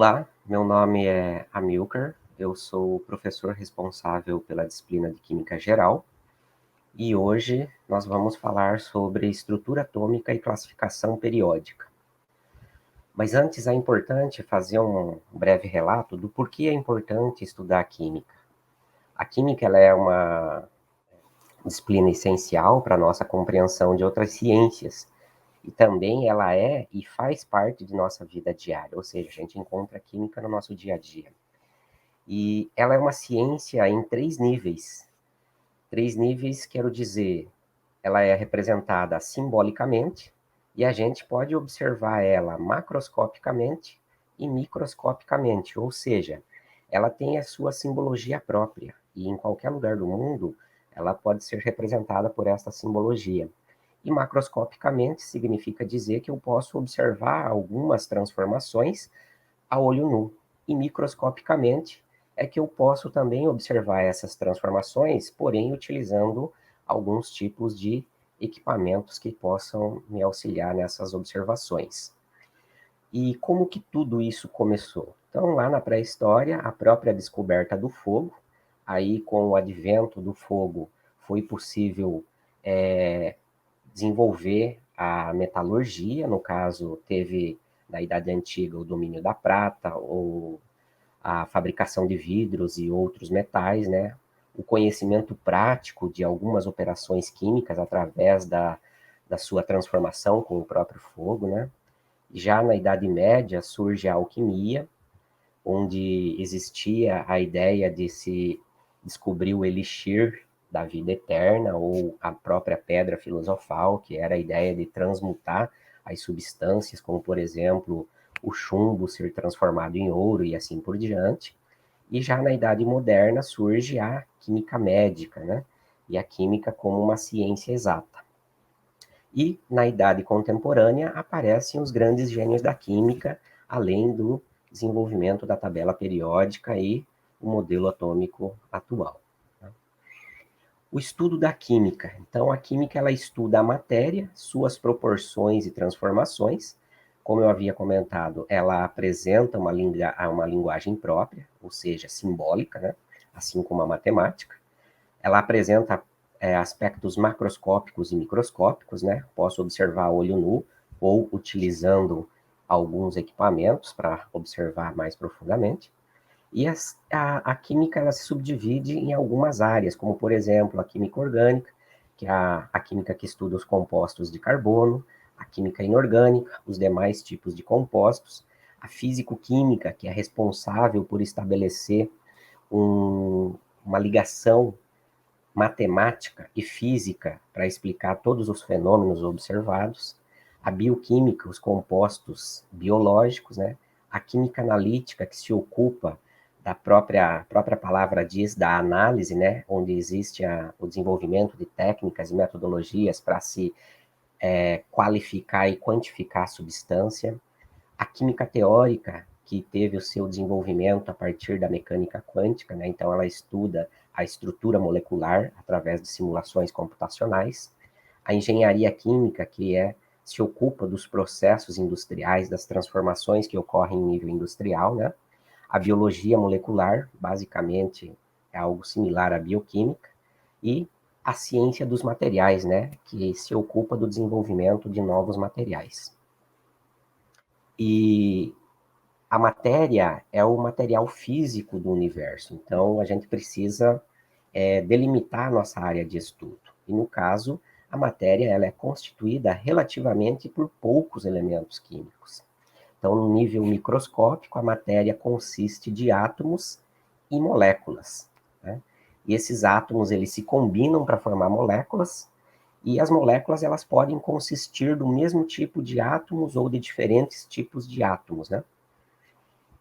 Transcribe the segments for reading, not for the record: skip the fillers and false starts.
Olá, meu nome é Amilcar, eu sou o professor responsável pela disciplina de Química Geral e hoje nós vamos falar sobre estrutura atômica e classificação periódica. Mas antes é importante fazer um breve relato do porquê é importante estudar química. A química ela é uma disciplina essencial para a nossa compreensão de outras ciências e também ela é e faz parte de nossa vida diária, ou seja, a gente encontra a química no nosso dia a dia. E ela é uma ciência em três níveis. Três níveis, quero dizer, ela é representada simbolicamente, e a gente pode observar ela macroscopicamente e microscopicamente, ou seja, ela tem a sua simbologia própria, e em qualquer lugar do mundo ela pode ser representada por esta simbologia. E macroscopicamente significa dizer que eu posso observar algumas transformações a olho nu. E microscopicamente é que eu posso também observar essas transformações, porém utilizando alguns tipos de equipamentos que possam me auxiliar nessas observações. E como que tudo isso começou? Então, lá na pré-história, a própria descoberta do fogo, aí com o advento do fogo, foi possível desenvolver a metalurgia, no caso, teve na Idade Antiga o domínio da prata, ou a fabricação de vidros e outros metais, né? O conhecimento prático de algumas operações químicas através da sua transformação com o próprio fogo, né? Já na Idade Média surge a alquimia, onde existia a ideia de se descobrir o elixir da vida eterna, ou a própria pedra filosofal, que era a ideia de transmutar as substâncias, como, por exemplo, o chumbo ser transformado em ouro e assim por diante. E já na Idade Moderna surge a química médica, né? E a química como uma ciência exata. E na Idade Contemporânea aparecem os grandes gênios da química, além do desenvolvimento da tabela periódica e o modelo atômico atual. O estudo da química. Então, a química ela estuda a matéria, suas proporções e transformações. Como eu havia comentado, ela apresenta uma linguagem própria, ou seja, simbólica, né? Assim como a matemática. Ela apresenta aspectos macroscópicos e microscópicos, né? Posso observar a olho nu ou utilizando alguns equipamentos para observar mais profundamente. E a química ela se subdivide em algumas áreas, como, por exemplo, a química orgânica, que é a química que estuda os compostos de carbono, a química inorgânica, os demais tipos de compostos, a físico-química, que é responsável por estabelecer uma ligação matemática e física para explicar todos os fenômenos observados, a bioquímica, os compostos biológicos, né? A química analítica, que se ocupa da própria palavra diz, da análise, né? Onde existe o desenvolvimento de técnicas e metodologias para se qualificar e quantificar a substância. A química teórica, que teve o seu desenvolvimento a partir da mecânica quântica, né? Então ela estuda a estrutura molecular através de simulações computacionais. A engenharia química, que se ocupa dos processos industriais, das transformações que ocorrem em nível industrial, né? A biologia molecular, basicamente, é algo similar à bioquímica. E a ciência dos materiais, né? Que se ocupa do desenvolvimento de novos materiais. E a matéria é o material físico do universo, então a gente precisa delimitar a nossa área de estudo. E no caso, a matéria ela é constituída relativamente por poucos elementos químicos. Então, no nível microscópico, a matéria consiste de átomos e moléculas, né? E esses átomos eles se combinam para formar moléculas, e as moléculas elas podem consistir do mesmo tipo de átomos ou de diferentes tipos de átomos, né?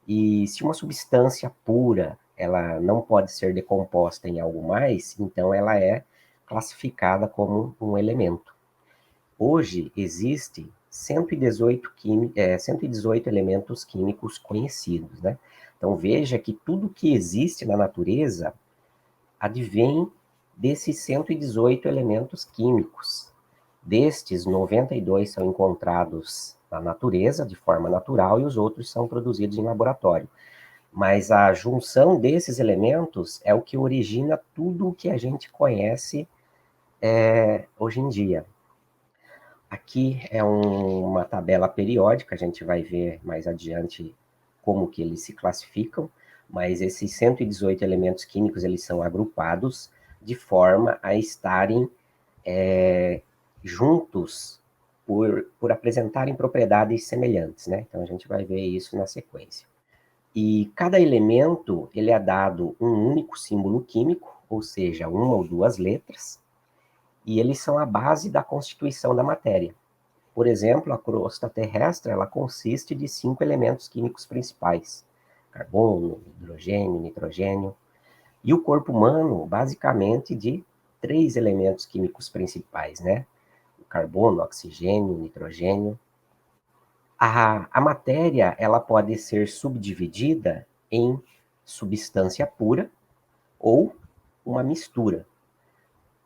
E se uma substância pura, ela não pode ser decomposta em algo mais, então ela é classificada como um elemento. Hoje existe 118 elementos químicos conhecidos, né? Então veja que tudo que existe na natureza advém desses 118 elementos químicos. Destes, 92 são encontrados na natureza, de forma natural, e os outros são produzidos em laboratório. Mas a junção desses elementos é o que origina tudo o que a gente conhece hoje em dia. Aqui é uma tabela periódica, a gente vai ver mais adiante como que eles se classificam, mas esses 118 elementos químicos, eles são agrupados de forma a estarem juntos por apresentarem propriedades semelhantes, né? Então a gente vai ver isso na sequência. E cada elemento, ele é dado um único símbolo químico, ou seja, uma ou duas letras, e eles são a base da constituição da matéria. Por exemplo, a crosta terrestre, ela consiste de 5 elementos químicos principais: carbono, hidrogênio, nitrogênio. E o corpo humano, basicamente, de 3 elementos químicos principais, né? O carbono, oxigênio, nitrogênio. A matéria, ela pode ser subdividida em substância pura ou uma mistura.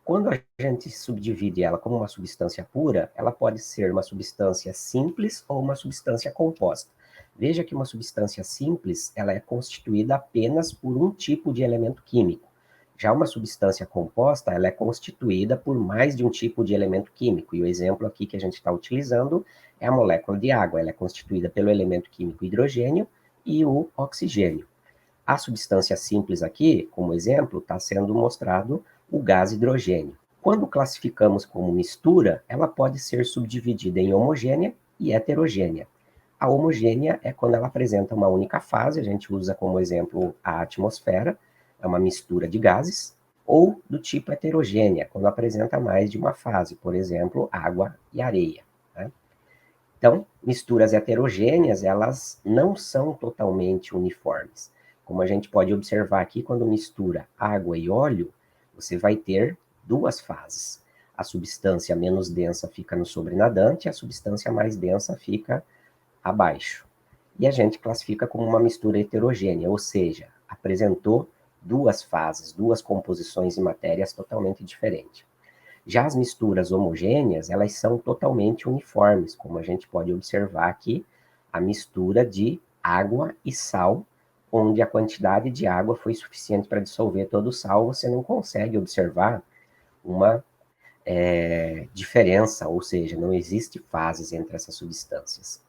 Quando a gente subdivide ela como uma substância pura, ela pode ser uma substância simples ou uma substância composta. Veja que uma substância simples, ela é constituída apenas por um tipo de elemento químico. Já uma substância composta, ela é constituída por mais de um tipo de elemento químico. E o exemplo aqui que a gente está utilizando é a molécula de água. Ela é constituída pelo elemento químico hidrogênio e o oxigênio. A substância simples aqui, como exemplo, está sendo mostrado o gás hidrogênio. Quando classificamos como mistura, ela pode ser subdividida em homogênea e heterogênea. A homogênea é quando ela apresenta uma única fase, a gente usa como exemplo a atmosfera, é uma mistura de gases, ou do tipo heterogênea, quando apresenta mais de uma fase, por exemplo, água e areia, né? Então, misturas heterogêneas, elas não são totalmente uniformes. Como a gente pode observar aqui, quando mistura água e óleo, você vai ter duas fases. A substância menos densa fica no sobrenadante, a substância mais densa fica abaixo. E a gente classifica como uma mistura heterogênea, ou seja, apresentou duas fases, duas composições de matérias totalmente diferentes. Já as misturas homogêneas, elas são totalmente uniformes, como a gente pode observar aqui, a mistura de água e sal, onde a quantidade de água foi suficiente para dissolver todo o sal, você não consegue observar uma diferença, ou seja, não existe fases entre essas substâncias.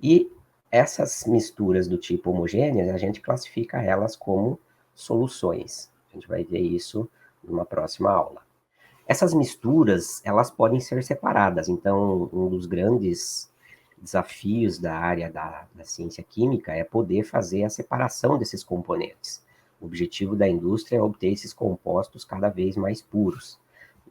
E essas misturas do tipo homogênea, a gente classifica elas como soluções. A gente vai ver isso numa próxima aula. Essas misturas, elas podem ser separadas. Então, um dos grandes desafios da área da ciência química é poder fazer a separação desses componentes. O objetivo da indústria é obter esses compostos cada vez mais puros.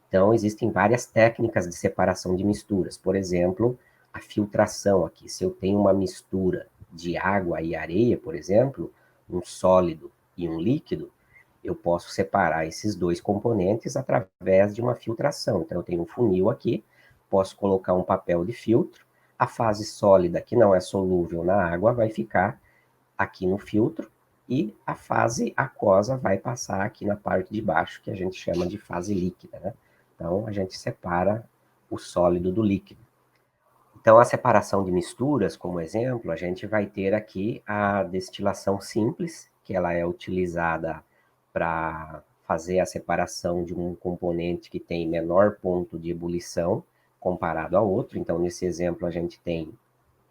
Então, existem várias técnicas de separação de misturas. Por exemplo, a filtração aqui. Se eu tenho uma mistura de água e areia, por exemplo, um sólido e um líquido, eu posso separar esses dois componentes através de uma filtração. Então, eu tenho um funil aqui, posso colocar um papel de filtro, a fase sólida, que não é solúvel na água, vai ficar aqui no filtro, e a fase aquosa vai passar aqui na parte de baixo, que a gente chama de fase líquida, né? Então, a gente separa o sólido do líquido. Então, a separação de misturas, como exemplo, a gente vai ter aqui a destilação simples, que ela é utilizada para fazer a separação de um componente que tem menor ponto de ebulição comparado a outro. Então, nesse exemplo, a gente tem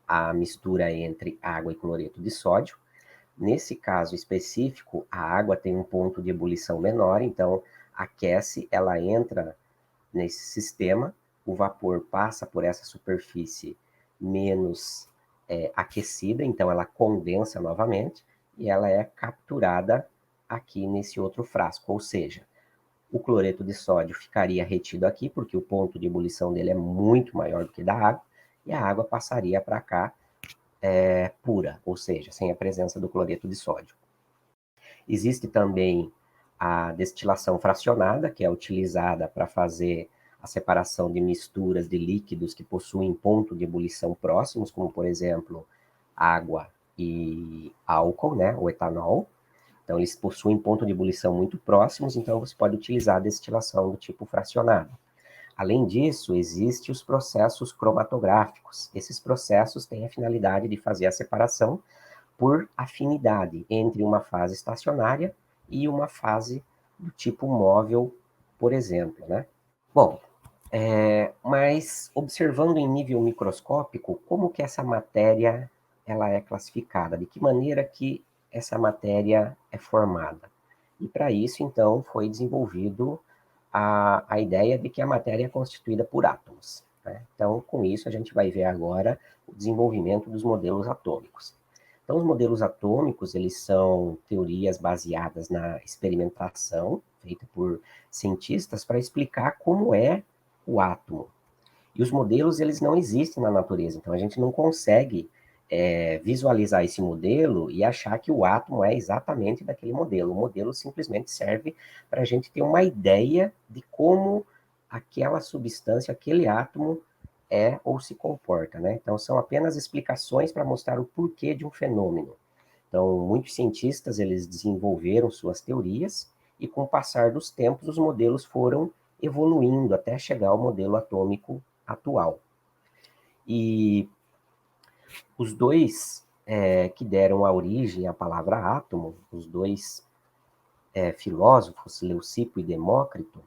a mistura entre água e cloreto de sódio. Nesse caso específico, a água tem um ponto de ebulição menor, então aquece, ela entra nesse sistema, o vapor passa por essa superfície menos aquecida, então ela condensa novamente e ela é capturada aqui nesse outro frasco, ou seja, o cloreto de sódio ficaria retido aqui, porque o ponto de ebulição dele é muito maior do que da água, e a água passaria para cá pura, ou seja, sem a presença do cloreto de sódio. Existe também a destilação fracionada, que é utilizada para fazer a separação de misturas de líquidos que possuem ponto de ebulição próximos, como, por exemplo, água e álcool, né, o etanol. Então, eles possuem ponto de ebulição muito próximos, então você pode utilizar a destilação do tipo fracionado. Além disso, existem os processos cromatográficos. Esses processos têm a finalidade de fazer a separação por afinidade entre uma fase estacionária e uma fase do tipo móvel, por exemplo, né? Bom, mas observando em nível microscópico, como que essa matéria ela é classificada? De que maneira que essa matéria é formada? E para isso, então, foi desenvolvido a ideia de que a matéria é constituída por átomos, né? Então, com isso, a gente vai ver agora o desenvolvimento dos modelos atômicos. Então, os modelos atômicos, eles são teorias baseadas na experimentação, feita por cientistas, para explicar como é o átomo. E os modelos, eles não existem na natureza, então a gente não consegue visualizar esse modelo e achar que o átomo é exatamente daquele modelo. O modelo simplesmente serve para a gente ter uma ideia de como aquela substância, aquele átomo é ou se comporta, né? Então, são apenas explicações para mostrar o porquê de um fenômeno. Então, muitos cientistas, eles desenvolveram suas teorias e, com o passar dos tempos, os modelos foram evoluindo até chegar ao modelo atômico atual. E os dois que deram a origem à palavra átomo, os dois filósofos, Leucipo e Demócrito,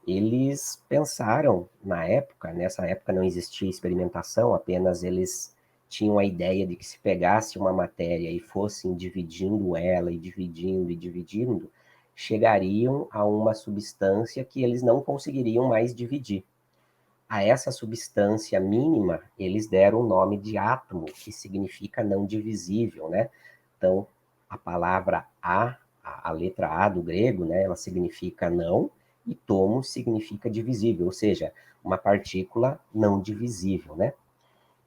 eles pensaram na época, nessa época não existia experimentação, apenas eles tinham a ideia de que se pegasse uma matéria e fossem dividindo ela, e dividindo, e dividindo, chegariam a uma substância que eles não conseguiriam mais dividir. A essa substância mínima, eles deram o nome de átomo, que significa não divisível, né? Então, a palavra a letra A do grego, né, ela significa não, e tomo significa divisível, ou seja, uma partícula não divisível, né?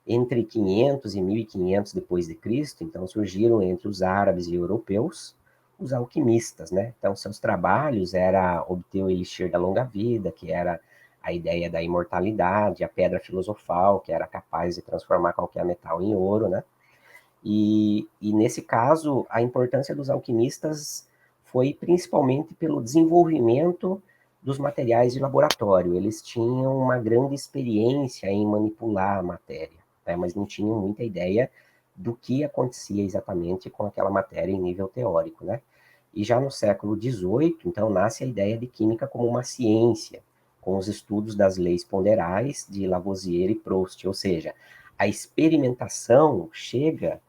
Entre 500 e 1500 depois de Cristo, então surgiram entre os árabes e europeus os alquimistas, né? Então seus trabalhos era obter o elixir da longa vida, que era a ideia da imortalidade, a pedra filosofal, que era capaz de transformar qualquer metal em ouro, né? E nesse caso, a importância dos alquimistas foi principalmente pelo desenvolvimento dos materiais de laboratório. Eles tinham uma grande experiência em manipular a matéria, né, mas não tinham muita ideia do que acontecia exatamente com aquela matéria em nível teórico, né? E já no século XVIII, então, nasce a ideia de química como uma ciência, com os estudos das leis ponderais de Lavoisier e Proust, ou seja, a experimentação chega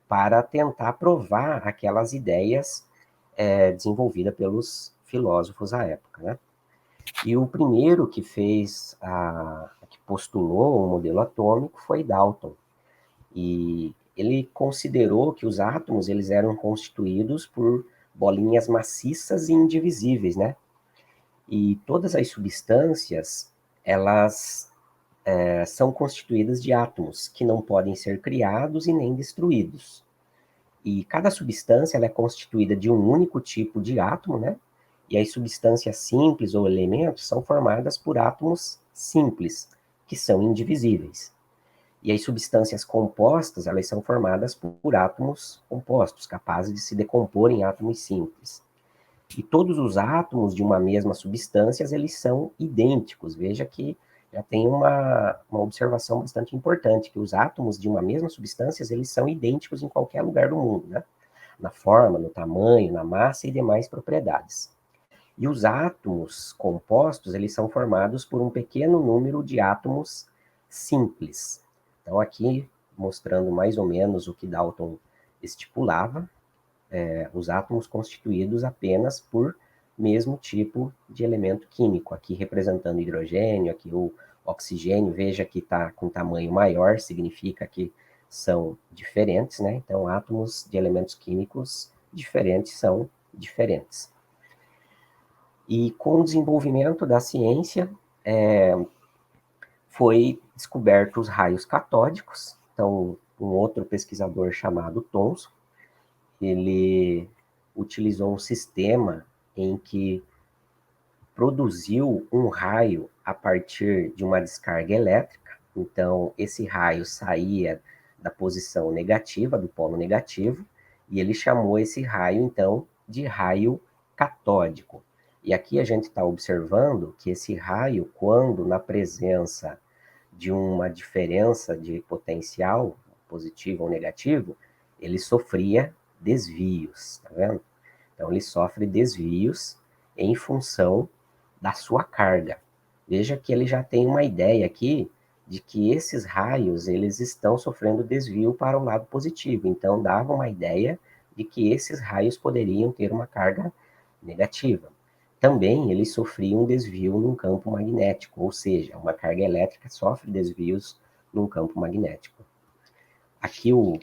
para tentar provar aquelas ideias desenvolvidas pelos filósofos à época, né? E o primeiro que que postulou o modelo atômico foi Dalton. E ele considerou que os átomos eles eram constituídos por bolinhas maciças e indivisíveis, né? E todas as substâncias, elas são constituídas de átomos que não podem ser criados e nem destruídos. E cada substância ela é constituída de um único tipo de átomo, né? E as substâncias simples ou elementos são formadas por átomos simples, que são indivisíveis. E as substâncias compostas, elas são formadas por átomos compostos, capazes de se decompor em átomos simples. E todos os átomos de uma mesma substância, eles são idênticos. Veja que já tem uma observação bastante importante, que os átomos de uma mesma substância, eles são idênticos em qualquer lugar do mundo, né? Na forma, no tamanho, na massa e demais propriedades. E os átomos compostos, eles são formados por um pequeno número de átomos simples. Então, aqui, mostrando mais ou menos o que Dalton estipulava, os átomos constituídos apenas por mesmo tipo de elemento químico. Aqui representando hidrogênio, aqui o oxigênio, veja que está com tamanho maior, significa que são diferentes, né? Então, átomos de elementos químicos diferentes são diferentes. E com o desenvolvimento da ciência, foi descoberto os raios catódicos. Então, um outro pesquisador chamado Thomson, ele utilizou um sistema em que produziu um raio a partir de uma descarga elétrica. Então, esse raio saía da posição negativa, do polo negativo, e ele chamou esse raio, então, de raio catódico. E aqui a gente está observando que esse raio, quando na presença de uma diferença de potencial, positivo ou negativo, ele sofria desvios, tá vendo? Então ele sofre desvios em função da sua carga. Veja que ele já tem uma ideia aqui de que esses raios eles estão sofrendo desvio para o lado positivo. Então dava uma ideia de que esses raios poderiam ter uma carga negativa. Também eles sofriam um desvio num campo magnético, ou seja, uma carga elétrica sofre desvios num campo magnético. Aqui o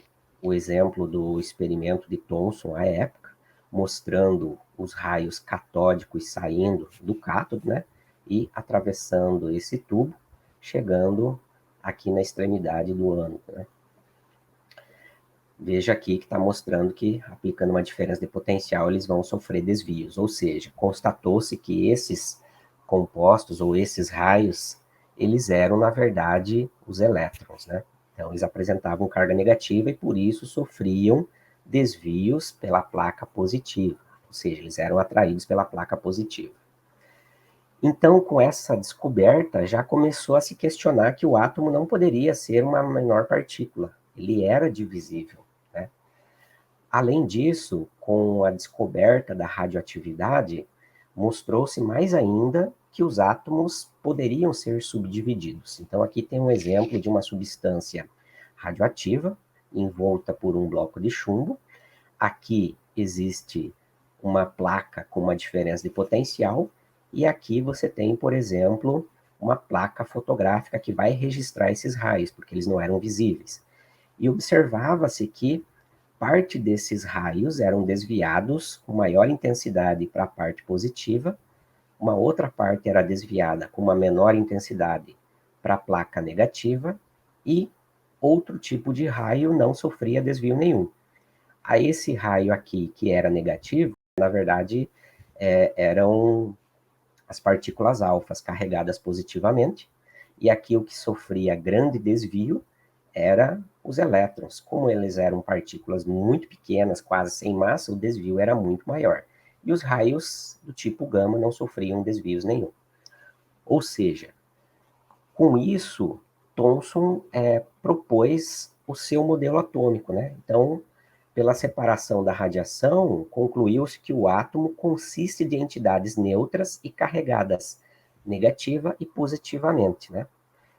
exemplo do experimento de Thomson à época, mostrando os raios catódicos saindo do cátodo, né, e atravessando esse tubo, chegando aqui na extremidade do ânodo, né. Veja aqui que está mostrando que, aplicando uma diferença de potencial, eles vão sofrer desvios, ou seja, constatou-se que esses compostos ou esses raios, eles eram, na verdade, os elétrons, né? Então, eles apresentavam carga negativa e, por isso, sofriam desvios pela placa positiva, ou seja, eles eram atraídos pela placa positiva. Então, com essa descoberta, já começou a se questionar que o átomo não poderia ser uma menor partícula, ele era divisível, né? Além disso, com a descoberta da radioatividade, mostrou-se mais ainda que os átomos poderiam ser subdivididos. Então, aqui tem um exemplo de uma substância radioativa envolta por um bloco de chumbo. Aqui existe uma placa com uma diferença de potencial, e aqui você tem, por exemplo, uma placa fotográfica que vai registrar esses raios, porque eles não eram visíveis. E observava-se que parte desses raios eram desviados com maior intensidade para a parte positiva, uma outra parte era desviada com uma menor intensidade para a placa negativa, e outro tipo de raio não sofria desvio nenhum. A esse raio aqui, que era negativo, na verdade, eram as partículas alfas carregadas positivamente, e aqui o que sofria grande desvio era os elétrons. Como eles eram partículas muito pequenas, quase sem massa, o desvio era muito maior. E os raios do tipo gama não sofriam desvios nenhum. Ou seja, com isso, Thomson propôs o seu modelo atômico, né? Então, pela separação da radiação, concluiu-se que o átomo consiste de entidades neutras e carregadas negativa e positivamente, né?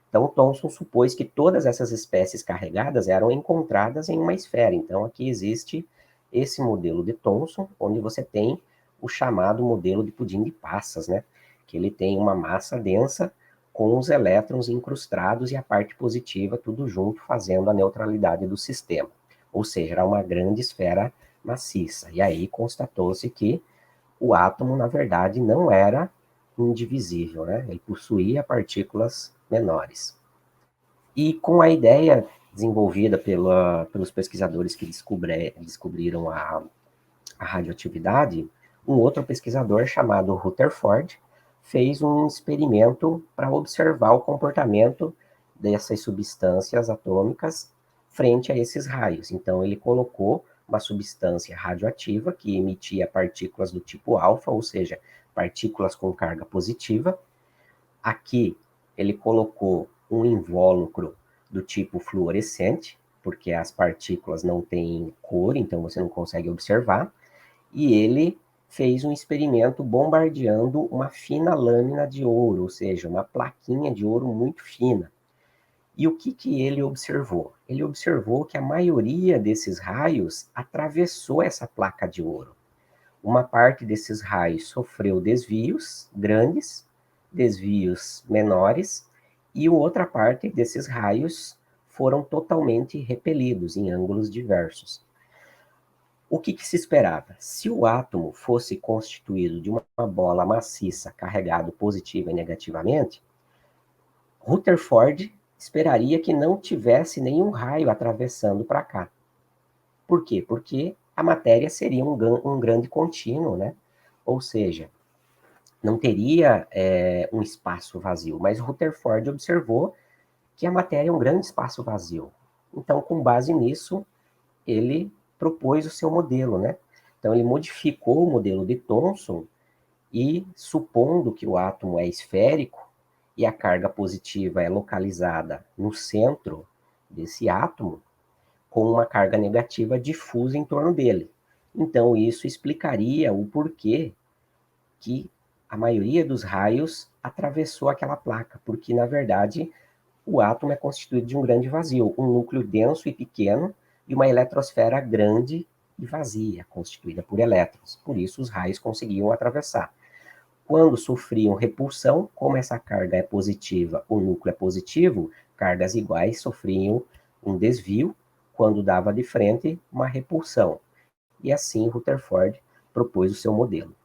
Então, Thomson supôs que todas essas espécies carregadas eram encontradas em uma esfera. Então, aqui existe esse modelo de Thomson, onde você tem o chamado modelo de pudim de passas, né? Que ele tem uma massa densa com os elétrons incrustados e a parte positiva tudo junto, fazendo a neutralidade do sistema. Ou seja, era uma grande esfera maciça. E aí constatou-se que o átomo, na verdade, não era indivisível, né? Ele possuía partículas menores. E com a ideia desenvolvida pelos pesquisadores que descobriram a radioatividade, um outro pesquisador chamado Rutherford fez um experimento para observar o comportamento dessas substâncias atômicas frente a esses raios. Então, ele colocou uma substância radioativa que emitia partículas do tipo alfa, ou seja, partículas com carga positiva. Aqui, ele colocou um invólucro do tipo fluorescente, porque as partículas não têm cor, então você não consegue observar, e ele fez um experimento bombardeando uma fina lâmina de ouro, ou seja, uma plaquinha de ouro muito fina. E o que ele observou? Ele observou que a maioria desses raios atravessou essa placa de ouro. Uma parte desses raios sofreu desvios grandes, desvios menores, e outra parte desses raios foram totalmente repelidos em ângulos diversos. O que se esperava? Se o átomo fosse constituído de uma bola maciça carregado positiva e negativamente, Rutherford esperaria que não tivesse nenhum raio atravessando para cá. Por quê? Porque a matéria seria um grande contínuo, né? Ou seja, não teria um espaço vazio. Mas Rutherford observou que a matéria é um grande espaço vazio. Então, com base nisso, ele propôs o seu modelo, né? Então, ele modificou o modelo de Thomson E supondo que o átomo é esférico e a carga positiva é localizada no centro desse átomo, com uma carga negativa difusa em torno dele. Então, isso explicaria o porquê que a maioria dos raios atravessou aquela placa, porque, na verdade, o átomo é constituído de um grande vazio, um núcleo denso e pequeno e uma eletrosfera grande e vazia, constituída por elétrons. Por isso, os raios conseguiam atravessar. Quando sofriam repulsão, como essa carga é positiva, o núcleo é positivo, cargas iguais sofriam um desvio, quando dava de frente, uma repulsão. E assim Rutherford propôs o seu modelo.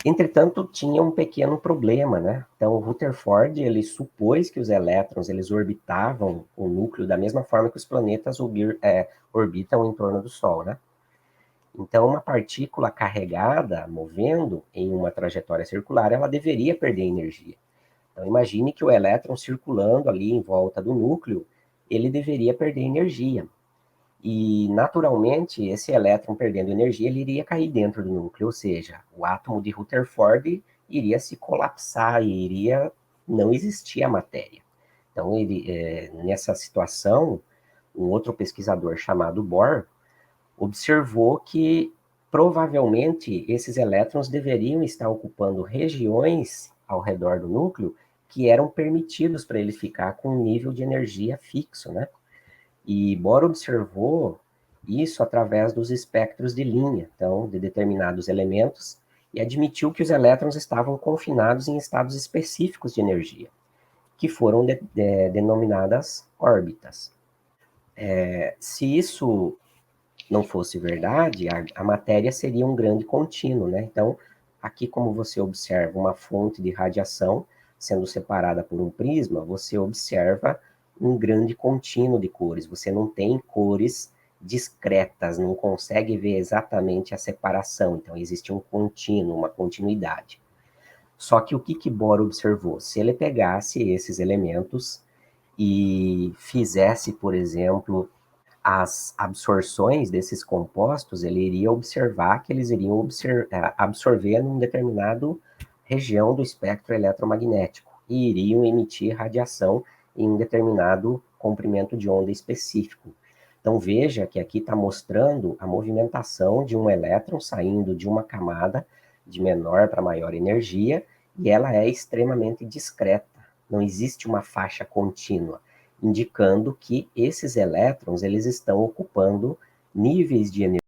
Entretanto, tinha um pequeno problema, né? Então, Rutherford, ele supôs que os elétrons, eles orbitavam o núcleo da mesma forma que os planetas orbitam em torno do Sol, né? Então, uma partícula carregada, movendo em uma trajetória circular, ela deveria perder energia. Então, imagine que o elétron circulando ali em volta do núcleo, ele deveria perder energia. E, naturalmente, esse elétron perdendo energia, ele iria cair dentro do núcleo, ou seja, o átomo de Rutherford iria se colapsar e iria não existir a matéria. Então, nessa situação, um outro pesquisador chamado Bohr observou que provavelmente esses elétrons deveriam estar ocupando regiões ao redor do núcleo que eram permitidos para ele ficar com um nível de energia fixo, né? E Bohr observou isso através dos espectros de linha, então, de determinados elementos, e admitiu que os elétrons estavam confinados em estados específicos de energia, que foram denominadas órbitas. Se isso não fosse verdade, a matéria seria um grande contínuo, né? Então, aqui como você observa uma fonte de radiação sendo separada por um prisma, você observa um grande contínuo de cores. Você não tem cores discretas, não consegue ver exatamente a separação. Então, existe um contínuo, uma continuidade. Só que o que Bohr observou? Se ele pegasse esses elementos e fizesse, por exemplo, as absorções desses compostos, ele iria observar que eles iriam absorver num determinado região do espectro eletromagnético e iriam emitir radiação em um determinado comprimento de onda específico. Então veja que aqui está mostrando a movimentação de um elétron saindo de uma camada de menor para maior energia e ela é extremamente discreta. Não existe uma faixa contínua, indicando que esses elétrons eles estão ocupando níveis de energia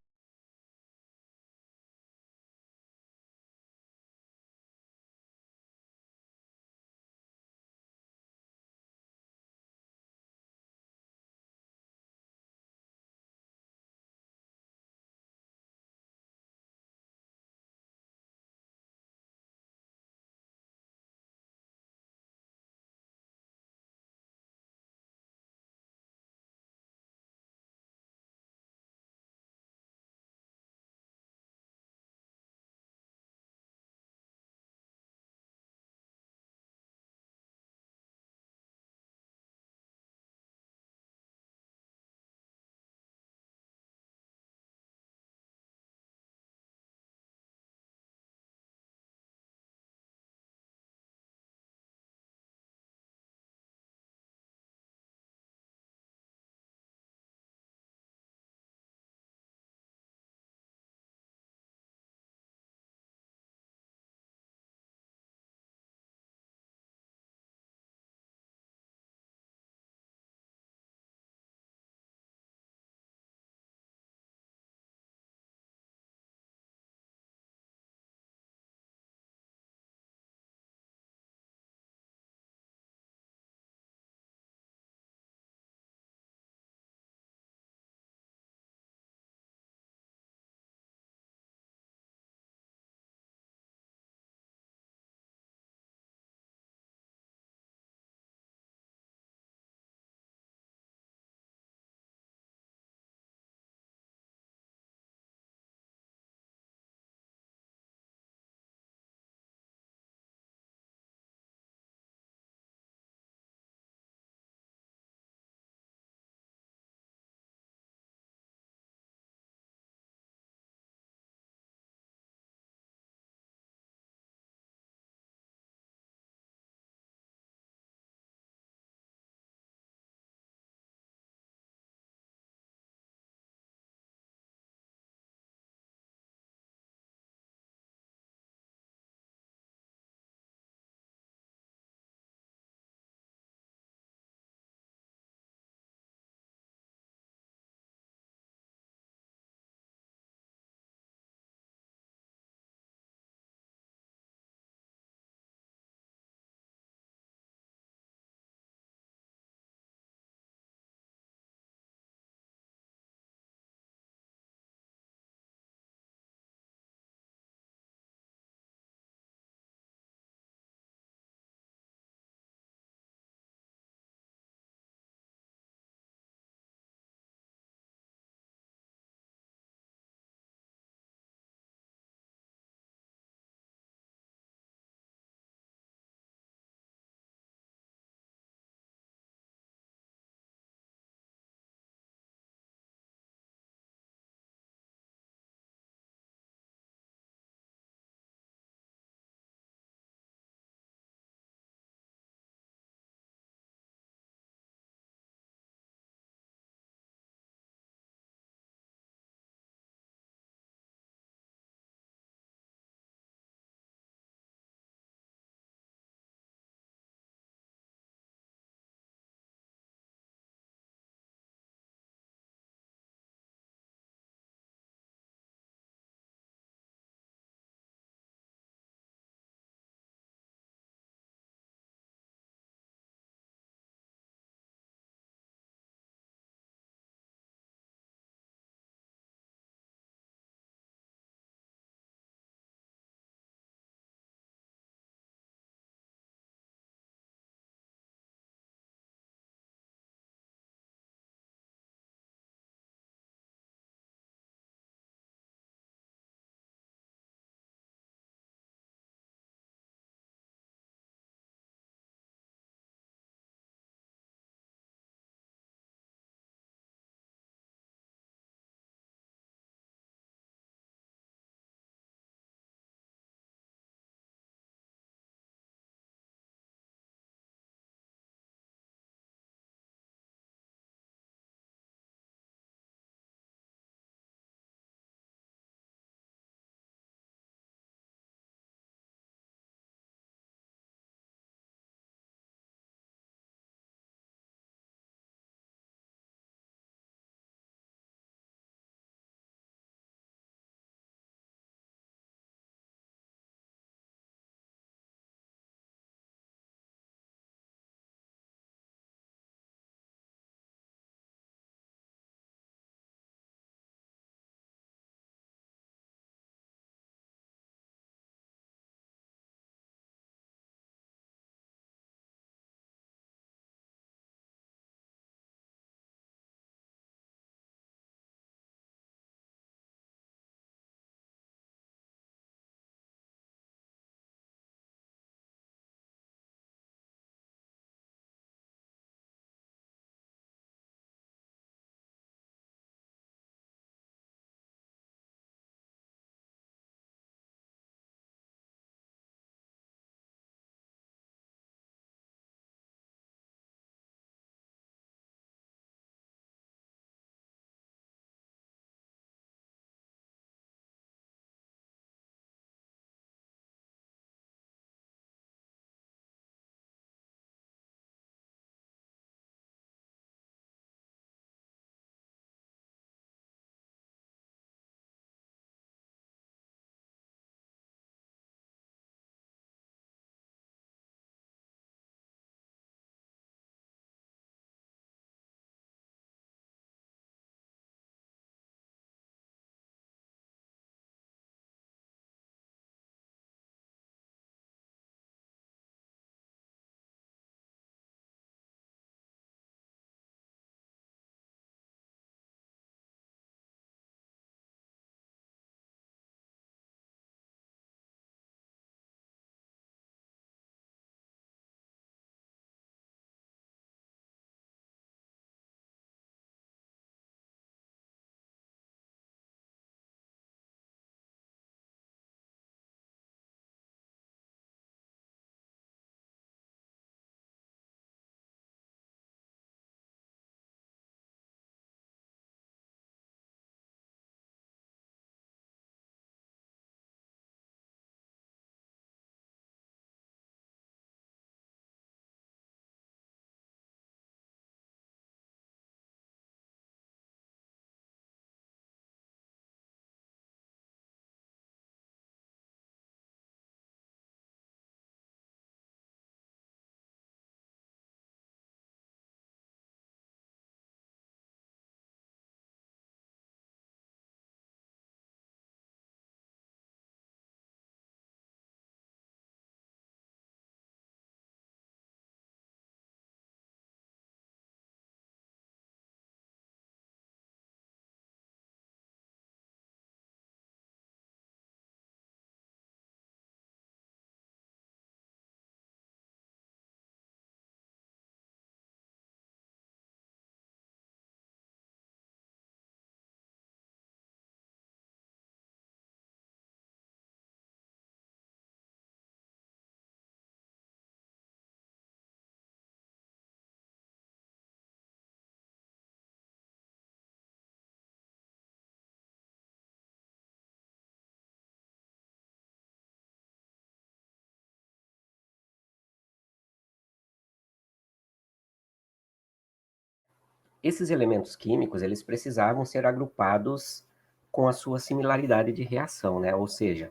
Esses elementos químicos, eles precisavam ser agrupados com a sua similaridade de reação, né? Ou seja,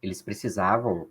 eles precisavam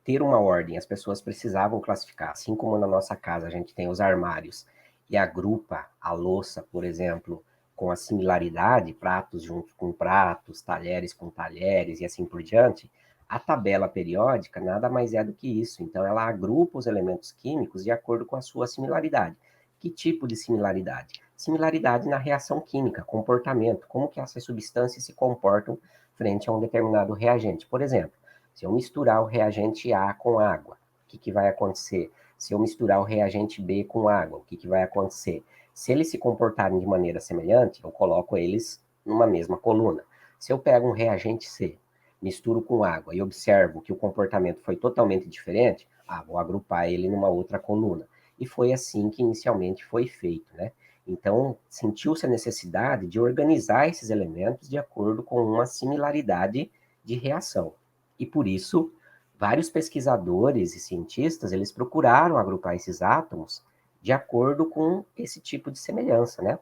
ter uma ordem, as pessoas precisavam classificar, assim como na nossa casa a gente tem os armários e agrupa a louça, por exemplo, com a similaridade, pratos junto com pratos, talheres com talheres e assim por diante, a tabela periódica nada mais é do que isso. Então, ela agrupa os elementos químicos de acordo com a sua similaridade. Que tipo de similaridade? Similaridade na reação química, comportamento, como que essas substâncias se comportam frente a um determinado reagente. Por exemplo, se eu misturar o reagente A com água, o que vai acontecer? Se eu misturar o reagente B com água, o que vai acontecer? Se eles se comportarem de maneira semelhante, eu coloco eles numa mesma coluna. Se eu pego um reagente C, misturo com água e observo que o comportamento foi totalmente diferente, vou agrupar ele numa outra coluna. E foi assim que inicialmente foi feito, né? Então, sentiu-se a necessidade de organizar esses elementos de acordo com uma similaridade de reação. E por isso, vários pesquisadores e cientistas, eles procuraram agrupar esses átomos de acordo com esse tipo de semelhança, né?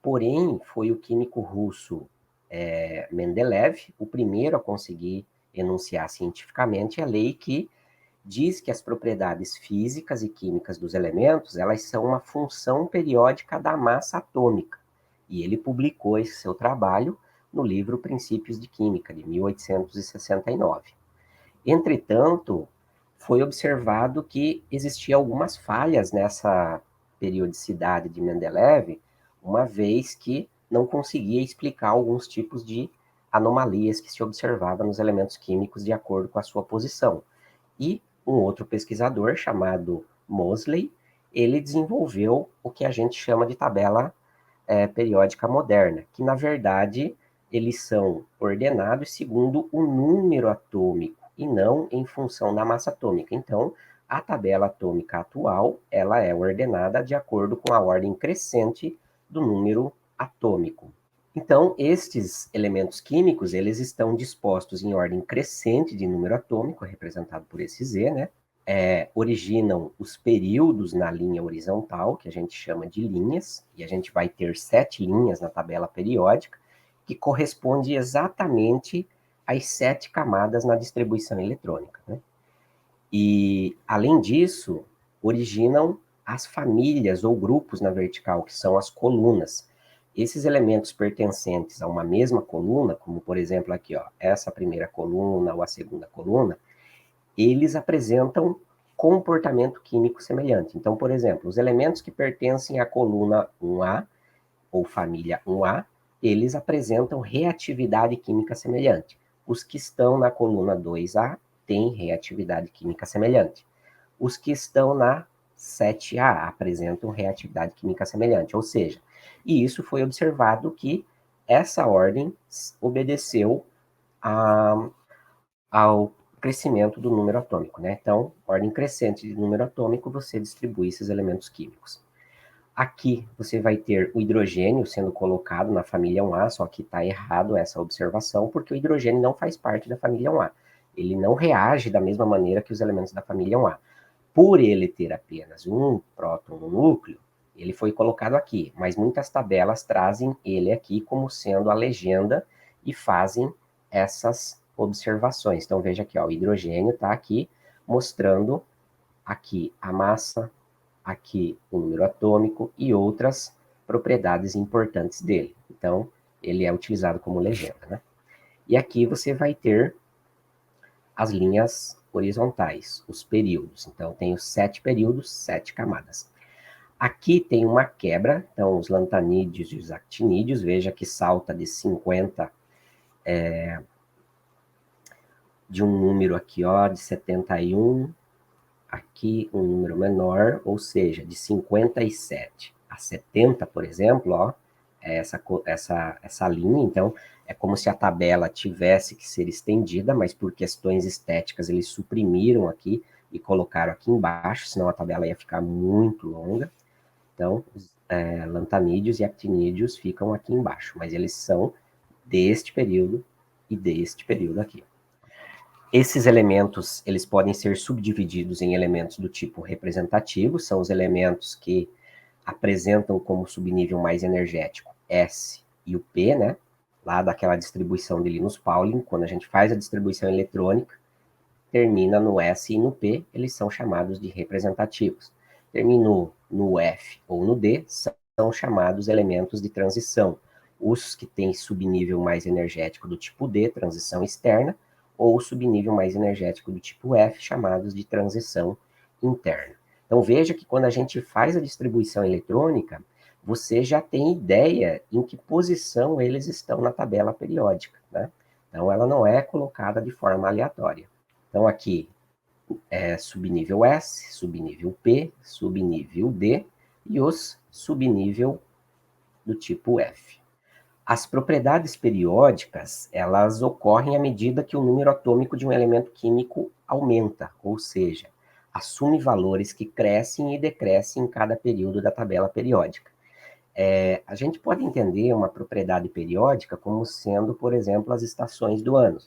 Porém, foi o químico russo Mendeleev o primeiro a conseguir enunciar cientificamente a lei que diz que as propriedades físicas e químicas dos elementos, elas são uma função periódica da massa atômica. E ele publicou esse seu trabalho no livro Princípios de Química, de 1869. Entretanto, foi observado que existiam algumas falhas nessa periodicidade de Mendeleev, uma vez que não conseguia explicar alguns tipos de anomalias que se observava nos elementos químicos de acordo com a sua posição. E um outro pesquisador chamado Moseley, ele desenvolveu o que a gente chama de tabela periódica moderna, que na verdade eles são ordenados segundo o número atômico e não em função da massa atômica. Então, a tabela atômica atual, ela é ordenada de acordo com a ordem crescente do número atômico. Então, estes elementos químicos, eles estão dispostos em ordem crescente de número atômico, representado por esse Z, né? Originam os períodos na linha horizontal, que a gente chama de linhas, e a gente vai ter 7 linhas na tabela periódica, que corresponde exatamente às 7 camadas na distribuição eletrônica, né? E, além disso, originam as famílias ou grupos na vertical, que são as colunas. Esses elementos pertencentes a uma mesma coluna, como por exemplo aqui, ó, essa primeira coluna ou a segunda coluna, eles apresentam comportamento químico semelhante. Então, por exemplo, os elementos que pertencem à coluna 1A ou família 1A, eles apresentam reatividade química semelhante. Os que estão na coluna 2A têm reatividade química semelhante. Os que estão na 7A apresentam reatividade química semelhante, ou seja, e isso foi observado que essa ordem obedeceu ao crescimento do número atômico, né? Então, ordem crescente de número atômico, você distribui esses elementos químicos. Aqui você vai ter o hidrogênio sendo colocado na família 1A, só que está errado essa observação, porque o hidrogênio não faz parte da família 1A. Ele não reage da mesma maneira que os elementos da família 1A. Por ele ter apenas um próton no núcleo, ele foi colocado aqui, mas muitas tabelas trazem ele aqui como sendo a legenda e fazem essas observações. Então veja aqui, ó, o hidrogênio está aqui mostrando aqui a massa, aqui o número atômico e outras propriedades importantes dele. Então ele é utilizado como legenda, né? E aqui você vai ter as linhas horizontais, os períodos. Então, tem os 7 períodos, 7 camadas. Aqui tem uma quebra, então os lantanídeos e os actinídeos, veja que salta de 50, de um número aqui, ó, de 71, aqui um número menor, ou seja, de 57 a 70, por exemplo, ó, é essa linha, então é como se a tabela tivesse que ser estendida, mas por questões estéticas eles suprimiram aqui e colocaram aqui embaixo, senão a tabela ia ficar muito longa. Então, lantanídeos e actinídeos ficam aqui embaixo, mas eles são deste período e deste período aqui. Esses elementos, eles podem ser subdivididos em elementos do tipo representativo, são os elementos que apresentam como subnível mais energético S e o P, né? Lá daquela distribuição de Linus Pauling, quando a gente faz a distribuição eletrônica, termina no S e no P, eles são chamados de representativos. Terminou no F ou no D, são chamados elementos de transição. Os que têm subnível mais energético do tipo D, transição externa, ou subnível mais energético do tipo F, chamados de transição interna. Então veja que quando a gente faz a distribuição eletrônica, você já tem ideia em que posição eles estão na tabela periódica, né? Então ela não é colocada de forma aleatória. Então aqui é subnível S, subnível P, subnível D e os subnível do tipo F. As propriedades periódicas, elas ocorrem à medida que o número atômico de um elemento químico aumenta, ou seja, assume valores que crescem e decrescem em cada período da tabela periódica. A gente pode entender uma propriedade periódica como sendo, por exemplo, as estações do ano.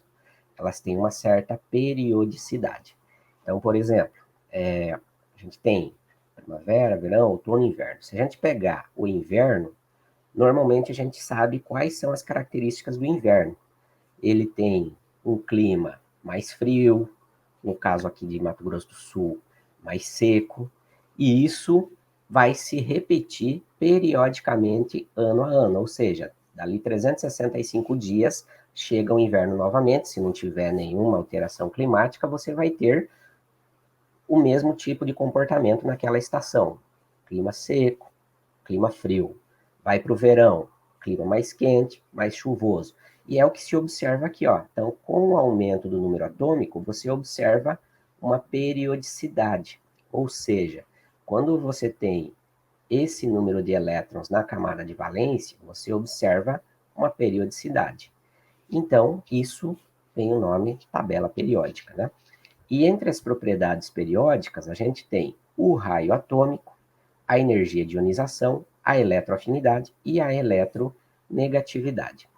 Elas têm uma certa periodicidade. Então, por exemplo, a gente tem primavera, verão, outono e inverno. Se a gente pegar o inverno, normalmente a gente sabe quais são as características do inverno. Ele tem um clima mais frio, no caso aqui de Mato Grosso do Sul, mais seco, e isso vai se repetir periodicamente ano a ano, ou seja, dali 365 dias chega o inverno novamente, se não tiver nenhuma alteração climática, você vai ter o mesmo tipo de comportamento naquela estação. Clima seco, clima frio. Vai para o verão, clima mais quente, mais chuvoso. E é o que se observa aqui, ó. Então, com o aumento do número atômico, você observa uma periodicidade. Ou seja, quando você tem esse número de elétrons na camada de valência, você observa uma periodicidade. Então, isso tem o nome de tabela periódica, né? E entre as propriedades periódicas, a gente tem o raio atômico, a energia de ionização, a eletroafinidade e a eletronegatividade.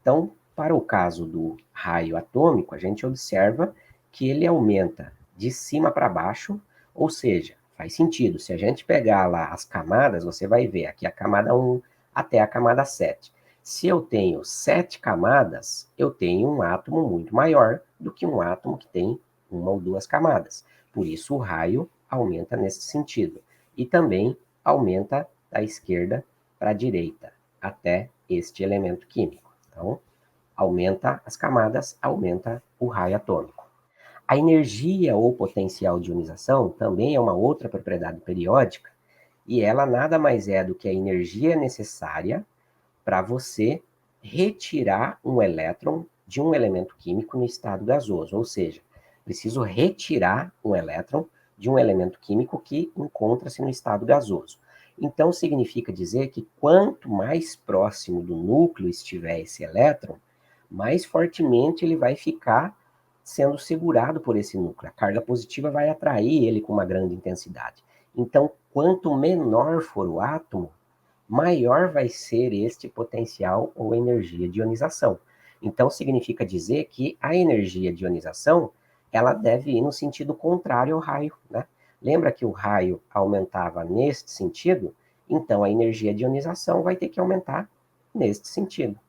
Então, para o caso do raio atômico, a gente observa que ele aumenta de cima para baixo, ou seja, faz sentido. Se a gente pegar lá as camadas, você vai ver aqui a camada 1 até a camada 7. Se eu tenho 7 camadas, eu tenho um átomo muito maior do que um átomo que tem uma ou duas camadas. Por isso, o raio aumenta nesse sentido. E também aumenta da esquerda para a direita, até este elemento químico. Então, aumenta as camadas, aumenta o raio atômico. A energia ou potencial de ionização também é uma outra propriedade periódica, e ela nada mais é do que a energia necessária para você retirar um elétron de um elemento químico no estado gasoso, ou seja, preciso retirar um elétron de um elemento químico que encontra-se no estado gasoso. Então, significa dizer que quanto mais próximo do núcleo estiver esse elétron, mais fortemente ele vai ficar sendo segurado por esse núcleo. A carga positiva vai atrair ele com uma grande intensidade. Então, quanto menor for o átomo, maior vai ser este potencial ou energia de ionização. Então, significa dizer que a energia de ionização, ela deve ir no sentido contrário ao raio, né? Lembra que o raio aumentava neste sentido? Então, a energia de ionização vai ter que aumentar neste sentido,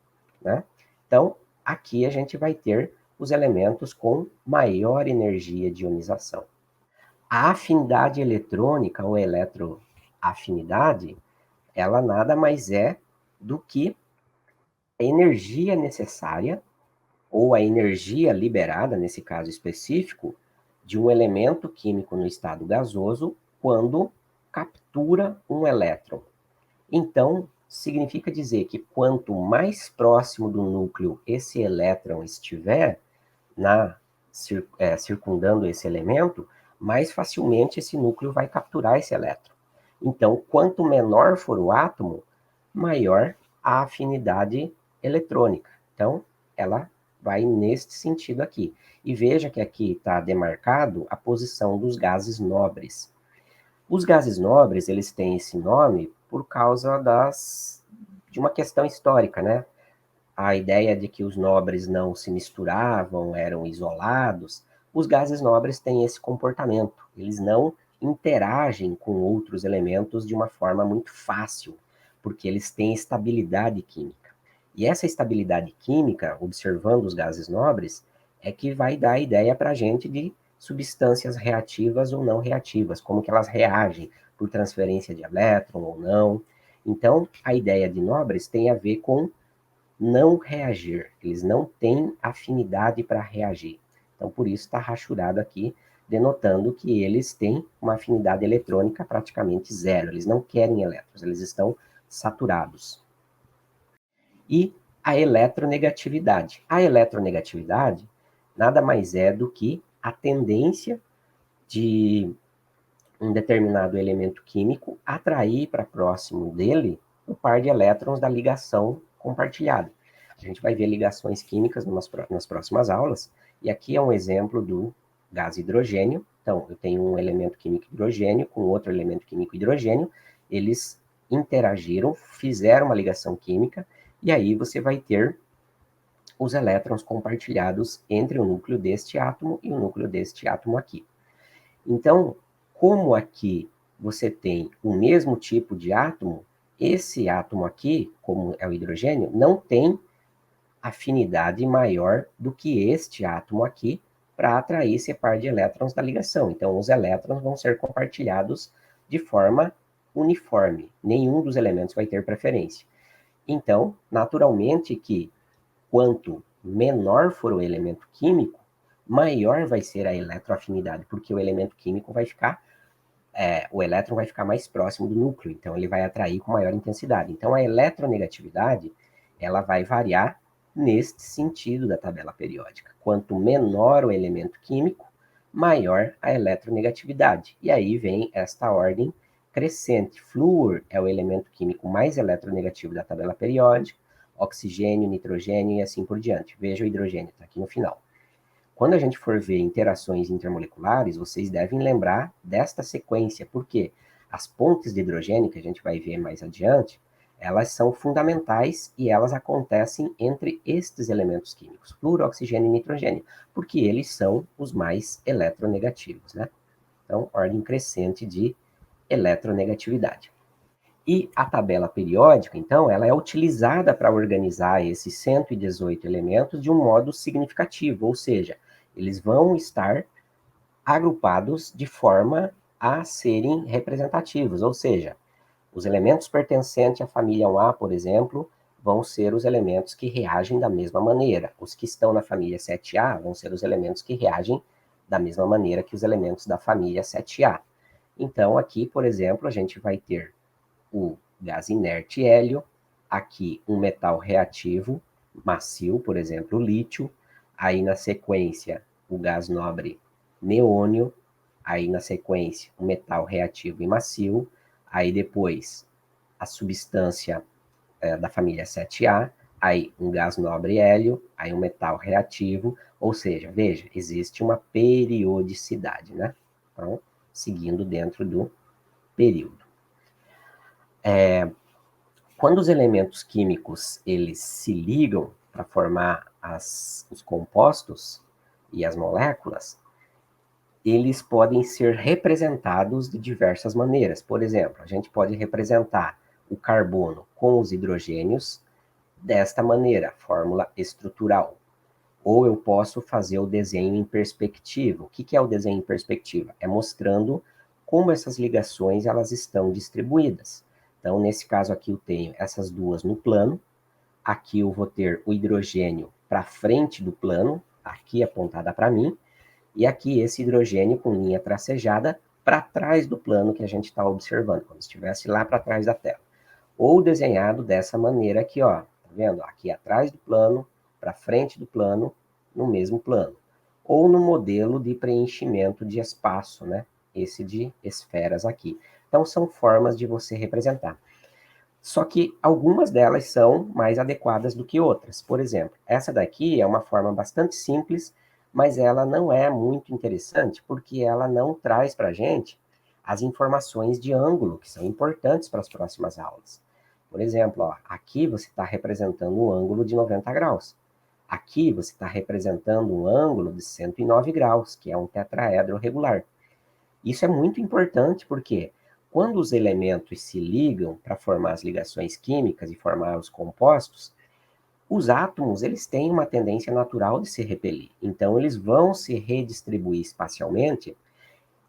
né? Então, aqui a gente vai ter os elementos com maior energia de ionização. A afinidade eletrônica ou eletroafinidade, ela nada mais é do que a energia necessária ou a energia liberada, nesse caso específico, de um elemento químico no estado gasoso quando captura um elétron. Então, significa dizer que quanto mais próximo do núcleo esse elétron estiver, circundando esse elemento, mais facilmente esse núcleo vai capturar esse elétron. Então, quanto menor for o átomo, maior a afinidade eletrônica. Então, ela vai neste sentido aqui. E veja que aqui está demarcado a posição dos gases nobres. Os gases nobres, eles têm esse nome por causa de uma questão histórica, né? A ideia de que os nobres não se misturavam, eram isolados. Os gases nobres têm esse comportamento. Eles não interagem com outros elementos de uma forma muito fácil, porque eles têm estabilidade química. E essa estabilidade química, observando os gases nobres, é que vai dar a ideia para a gente de substâncias reativas ou não reativas, como que elas reagem por transferência de elétron ou não. Então, a ideia de nobres tem a ver com não reagir, eles não têm afinidade para reagir. Então, por isso está rachurado aqui, denotando que eles têm uma afinidade eletrônica praticamente zero, eles não querem elétrons, eles estão saturados. E a eletronegatividade. A eletronegatividade nada mais é do que a tendência de um determinado elemento químico atrair para próximo dele o par de elétrons da ligação compartilhada. A gente vai ver ligações químicas nas próximas aulas, e aqui é um exemplo do gás hidrogênio. Então, eu tenho um elemento químico hidrogênio com outro elemento químico hidrogênio, eles interagiram, fizeram uma ligação química, e aí você vai ter os elétrons compartilhados entre o núcleo deste átomo e o núcleo deste átomo aqui. Então, como aqui você tem o mesmo tipo de átomo, esse átomo aqui, como é o hidrogênio, não tem afinidade maior do que este átomo aqui para atrair esse par de elétrons da ligação. Então, os elétrons vão ser compartilhados de forma uniforme. Nenhum dos elementos vai ter preferência. Então, naturalmente que quanto menor for o elemento químico, maior vai ser a eletroafinidade, porque o elemento químico vai ficar, o elétron vai ficar mais próximo do núcleo, então ele vai atrair com maior intensidade. Então a eletronegatividade, ela vai variar neste sentido da tabela periódica. Quanto menor o elemento químico, maior a eletronegatividade. E aí vem esta ordem crescente. Flúor é o elemento químico mais eletronegativo da tabela periódica, oxigênio, nitrogênio e assim por diante. Veja o hidrogênio, está aqui no final. Quando a gente for ver interações intermoleculares, vocês devem lembrar desta sequência, porque as pontes de hidrogênio, que a gente vai ver mais adiante, elas são fundamentais e elas acontecem entre estes elementos químicos, flúor, oxigênio e nitrogênio, porque eles são os mais eletronegativos, né? Então, ordem crescente de eletronegatividade. E a tabela periódica, então, ela é utilizada para organizar esses 118 elementos de um modo significativo, ou seja, eles vão estar agrupados de forma a serem representativos, ou seja, os elementos pertencentes à família 1A, por exemplo, vão ser os elementos que reagem da mesma maneira. Os que estão na família 7A vão ser os elementos que reagem da mesma maneira que os elementos da família 7A. Então, aqui, por exemplo, a gente vai ter o gás inerte hélio, aqui um metal reativo macio, por exemplo, o lítio, aí na sequência o gás nobre neônio, aí na sequência o metal reativo e macio, aí depois a substância da família 7A, aí um gás nobre hélio, aí um metal reativo, ou seja, veja, existe uma periodicidade, né? Então, seguindo dentro do período. Quando os elementos químicos eles se ligam para formar os compostos e as moléculas, eles podem ser representados de diversas maneiras. Por exemplo, a gente pode representar o carbono com os hidrogênios desta maneira, fórmula estrutural. Ou eu posso fazer o desenho em perspectiva. O que é o desenho em perspectiva? É mostrando como essas ligações elas estão distribuídas. Então, nesse caso aqui, eu tenho essas duas no plano. Aqui eu vou ter o hidrogênio para frente do plano, aqui apontada para mim. E aqui esse hidrogênio com linha tracejada para trás do plano que a gente está observando, como se estivesse lá para trás da tela. Ou desenhado dessa maneira aqui, ó. Tá vendo? Aqui atrás do plano, para frente do plano, no mesmo plano. Ou no modelo de preenchimento de espaço, né? Esse de esferas aqui. Então, são formas de você representar. Só que algumas delas são mais adequadas do que outras. Por exemplo, essa daqui é uma forma bastante simples, mas ela não é muito interessante, porque ela não traz para a gente as informações de ângulo, que são importantes para as próximas aulas. Por exemplo, ó, aqui você está representando um ângulo de 90 graus. Aqui você está representando um ângulo de 109 graus, que é um tetraedro regular. Isso é muito importante porque quando os elementos se ligam para formar as ligações químicas e formar os compostos, os átomos, eles têm uma tendência natural de se repelir. Então, eles vão se redistribuir espacialmente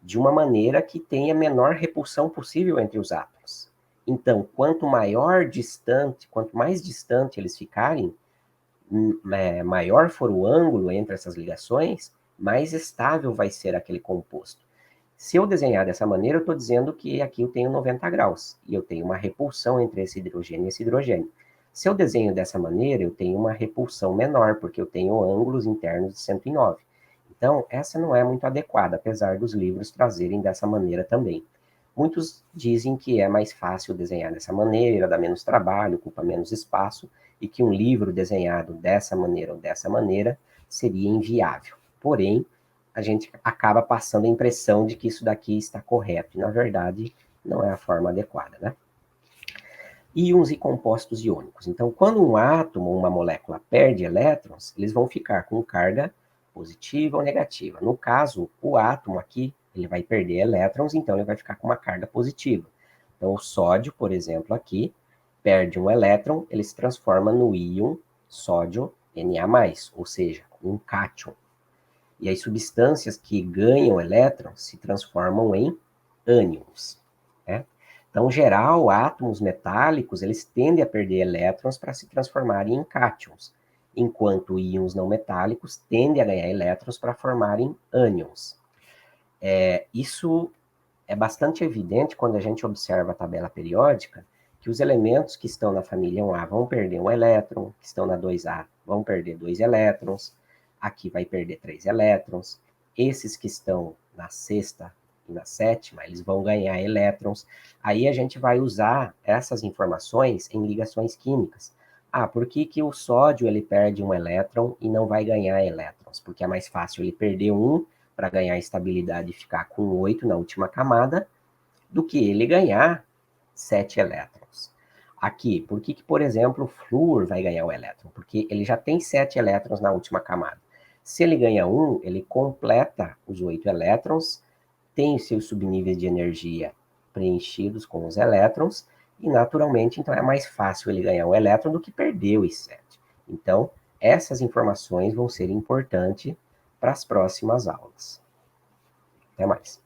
de uma maneira que tenha a menor repulsão possível entre os átomos. Então, quanto mais distante eles ficarem, maior for o ângulo entre essas ligações, mais estável vai ser aquele composto. Se eu desenhar dessa maneira, eu estou dizendo que aqui eu tenho 90 graus, e eu tenho uma repulsão entre esse hidrogênio e esse hidrogênio. Se eu desenho dessa maneira, eu tenho uma repulsão menor, porque eu tenho ângulos internos de 109. Então, essa não é muito adequada, apesar dos livros trazerem dessa maneira também. Muitos dizem que é mais fácil desenhar dessa maneira, dá menos trabalho, ocupa menos espaço, e que um livro desenhado dessa maneira ou dessa maneira seria inviável. Porém, a gente acaba passando a impressão de que isso daqui está correto, e na verdade não é a forma adequada, né? Íons e compostos iônicos. Então, quando um átomo ou uma molécula perde elétrons, eles vão ficar com carga positiva ou negativa. No caso, o átomo aqui, ele vai perder elétrons, então ele vai ficar com uma carga positiva. Então, o sódio, por exemplo, aqui, perde um elétron, ele se transforma no íon sódio Na+, ou seja, um cátion. E as substâncias que ganham elétrons se transformam em ânions, né? Então, em geral, átomos metálicos, eles tendem a perder elétrons para se transformarem em cátions, enquanto íons não metálicos tendem a ganhar elétrons para formarem ânions. Isso é bastante evidente quando a gente observa a tabela periódica, que os elementos que estão na família 1A vão perder um elétron, que estão na 2A vão perder 2 elétrons, aqui vai perder 3 elétrons, esses que estão na sexta e na sétima, eles vão ganhar elétrons. Aí a gente vai usar essas informações em ligações químicas. Ah, por que que o sódio ele perde um elétron e não vai ganhar elétrons? Porque é mais fácil ele perder um para ganhar estabilidade e ficar com 8 na última camada, do que ele ganhar 7 elétrons. Aqui, por que, por exemplo, o flúor vai ganhar o elétron? Porque ele já tem 7 elétrons na última camada. Se ele ganha um, ele completa os 8 elétrons, tem os seus subníveis de energia preenchidos com os elétrons, e naturalmente, então, é mais fácil ele ganhar um elétron do que perder os 7. Então, essas informações vão ser importantes para as próximas aulas. Até mais.